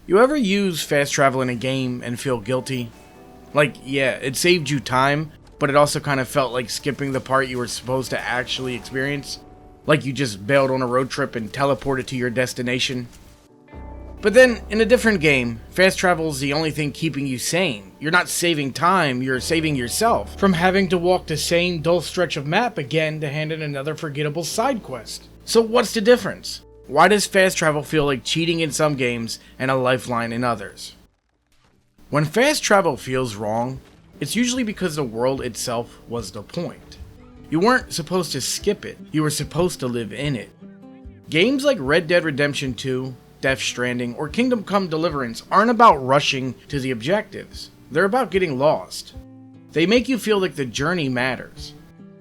You ever use fast travel in a game and feel guilty? Like, yeah, it saved you time, but it also kind of felt like skipping the part you were supposed to actually experience? Like you just bailed on a road trip and teleported to your destination? But then, in a different game, fast travel is the only thing keeping you sane. You're not saving time, you're saving yourself from having to walk the same dull stretch of map again to hand in another forgettable side quest. So what's the difference? Why does fast travel feel like cheating in some games and a lifeline in others? When fast travel feels wrong, it's usually because the world itself was the point. You weren't supposed to skip it, you were supposed to live in it. Games like Red Dead Redemption 2, Death Stranding, or Kingdom Come Deliverance aren't about rushing to the objectives. They're about getting lost. They make you feel like the journey matters.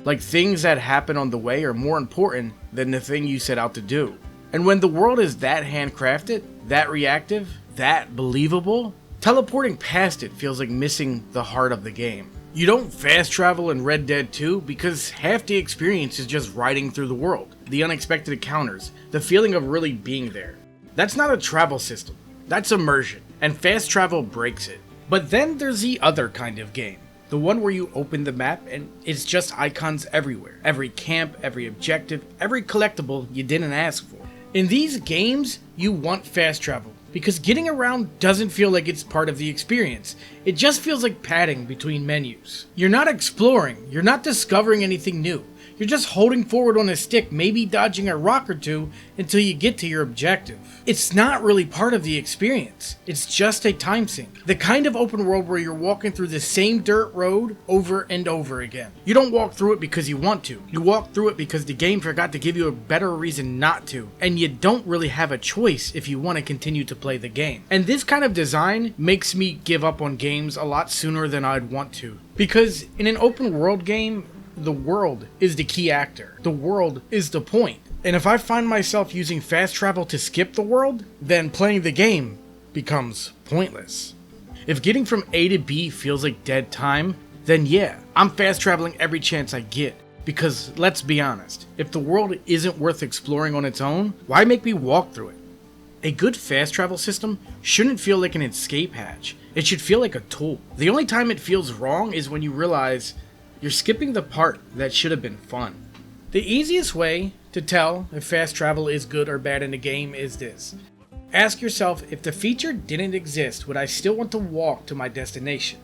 Like things that happen on the way are more important than the thing you set out to do. And when the world is that handcrafted, that reactive, that believable, teleporting past it feels like missing the heart of the game. You don't fast travel in Red Dead 2 because half the experience is just riding through the world, the unexpected encounters, the feeling of really being there. That's not a travel system, that's immersion, and fast travel breaks it. But then there's the other kind of game. The one where you open the map and it's just icons everywhere. Every camp, every objective, every collectible you didn't ask for. In these games, you want fast travel, because getting around doesn't feel like it's part of the experience. It just feels like padding between menus. You're not exploring, you're not discovering anything new. You're just holding forward on a stick, maybe dodging a rock or two until you get to your objective. It's not really part of the experience. It's just a time sink. The kind of open world where you're walking through the same dirt road over and over again. You don't walk through it because you want to. You walk through it because the game forgot to give you a better reason not to. And you don't really have a choice if you want to continue to play the game. And this kind of design makes me give up on games a lot sooner than I'd want to. Because in an open world game, the world is the key actor. The world is the point. And if I find myself using fast travel to skip the world, then playing the game becomes pointless. If getting from A to B feels like dead time, then yeah, I'm fast traveling every chance I get. Because let's be honest, if the world isn't worth exploring on its own, why make me walk through it? A good fast travel system shouldn't feel like an escape hatch. It should feel like a tool. The only time it feels wrong is when you realize you're skipping the part that should have been fun. The easiest way to tell if fast travel is good or bad in a game is this. Ask yourself, if the feature didn't exist, would I still want to walk to my destination?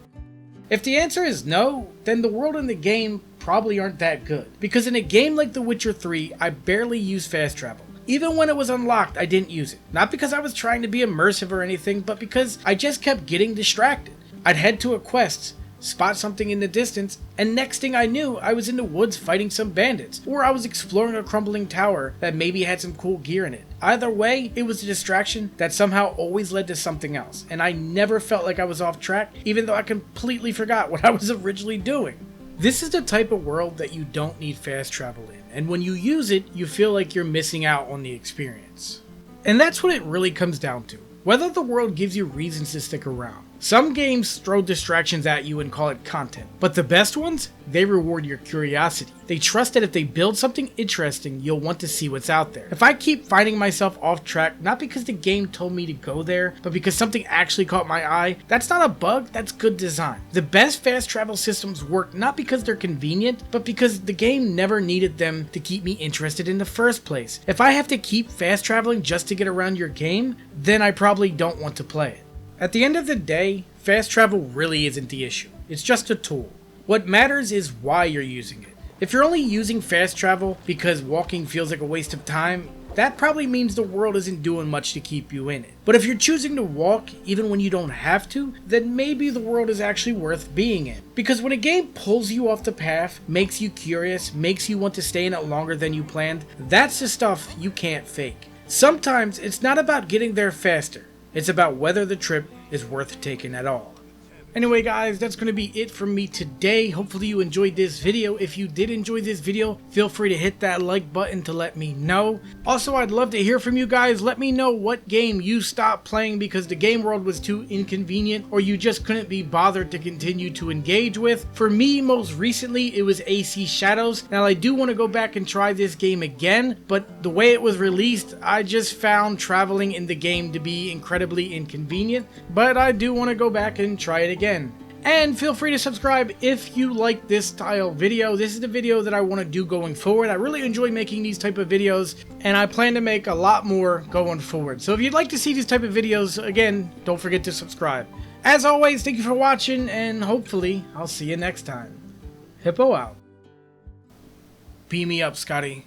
If the answer is no, then the world and the game probably aren't that good. Because in a game like The Witcher 3, I barely use fast travel. Even when it was unlocked, I didn't use it. Not because I was trying to be immersive or anything, but because I just kept getting distracted. I'd head to a quest, spot something in the distance, and next thing I knew, I was in the woods fighting some bandits, or I was exploring a crumbling tower that maybe had some cool gear in it. Either way, it was a distraction that somehow always led to something else, and I never felt like I was off track, even though I completely forgot what I was originally doing. This is the type of world that you don't need fast travel in, and when you use it, you feel like you're missing out on the experience. And that's what it really comes down to. Whether the world gives you reasons to stick around. Some games throw distractions at you and call it content, but the best ones, they reward your curiosity. They trust that if they build something interesting, you'll want to see what's out there. If I keep finding myself off track, not because the game told me to go there, but because something actually caught my eye, that's not a bug, that's good design. The best fast travel systems work not because they're convenient, but because the game never needed them to keep me interested in the first place. If I have to keep fast traveling just to get around your game, then I probably don't want to play it. At the end of the day, fast travel really isn't the issue. It's just a tool. What matters is why you're using it. If you're only using fast travel because walking feels like a waste of time, that probably means the world isn't doing much to keep you in it. But if you're choosing to walk even when you don't have to, then maybe the world is actually worth being in. Because when a game pulls you off the path, makes you curious, makes you want to stay in it longer than you planned, that's the stuff you can't fake. Sometimes it's not about getting there faster. It's about whether the trip is worth taking at all. Anyway guys, that's going to be it from me today. Hopefully you enjoyed this video. If you did enjoy this video, feel free to hit that like button to let me know. Also, I'd love to hear from you guys. Let me know what game you stopped playing because the game world was too inconvenient or you just couldn't be bothered to continue to engage with. For me, most recently, it was AC Shadows. Now, I do want to go back and try this game again, but the way it was released, I just found traveling in the game to be incredibly inconvenient. But I do want to go back and try it again. And feel free to subscribe if you like this style video. This is the video that I want to do going forward. I really enjoy making these type of videos, and I plan to make a lot more going forward. So if you'd like to see these type of videos, again, don't forget to subscribe. As always, thank you for watching, and hopefully I'll see you next time. Hippo out. Beam me up, Scotty.